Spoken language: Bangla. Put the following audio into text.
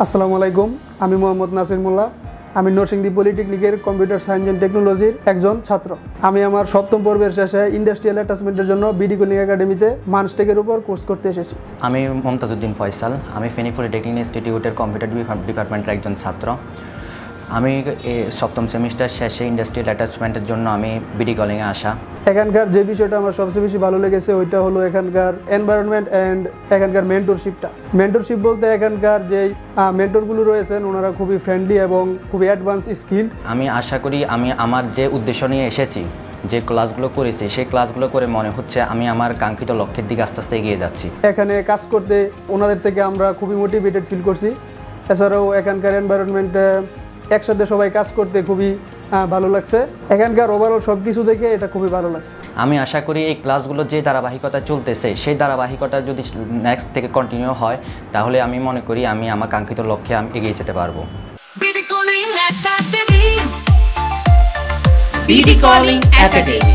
আসসালামু আলাইকুম, আমি মোহাম্মদ নাসির মোল্লা। আমি নরসিংদী পলিটেকনিকের কম্পিউটার সায়েন্স অ্যান্ড টেকনোলজির একজন ছাত্র। আমি আমার সপ্তম পর্বের শেষে ইন্ডাস্ট্রিয়াল অ্যাটাচমেন্টের জন্য বিডি কোলিং একাডেমিতে মানস্টেকের উপর কোর্স করতে এসেছি। আমি মমতাজউদ্দিন ফয়সাল। আমি ফেনী পলিটেকনিক ইনস্টিটিউটের কম্পিউটার ডিপার্টমেন্টের একজন ছাত্র। আমি সপ্তম সেমিস্টার শেষে ইন্ডাস্ট্রিয়াল অ্যাটাচমেন্টের জন্য আমি বিডি কলিংয়ে আসা। এখানকার যে বিষয়টা আমার সবচেয়ে বেশি ভালো লেগেছে ওইটা হলো এখানকার এনভায়রনমেন্ট অ্যান্ড এখানকার মেন্টরশিপটা। মেন্টরশিপ বলতে এখানকার যেই মেন্টরগুলো রয়েছেন ওনারা খুবই ফ্রেন্ডলি এবং খুবই অ্যাডভান্স স্কিল। আমি আশা করি আমি আমার যে উদ্দেশ্য নিয়ে এসেছি, যে ক্লাসগুলো করেছি, সেই ক্লাসগুলো করে মনে হচ্ছে আমি আমার কাঙ্ক্ষিত লক্ষ্যের দিকে আস্তে আস্তে এগিয়ে যাচ্ছি। এখানে কাজ করতে ওনাদের থেকে আমরা খুবই মোটিভেটেড ফিল করছি। এছাড়াও এখানকার এনভায়রনমেন্টে একসাথে সবাই কাজ করতে খুবই ভালো লাগছে। এখানকার ওভারঅল সব কিছু দেখে এটা খুবই ভালো লাগছে। আমি আশা করি এই ক্লাসগুলো যে ধারাবাহিকতা চলতেছে সেই ধারাবাহিকতা যদি নেক্সট থেকে কন্টিনিউ হয় তাহলে আমি মনে করি আমি আমার কাঙ্ক্ষিত লক্ষ্যে আমি এগিয়ে যেতে পারবো। BD Calling Academy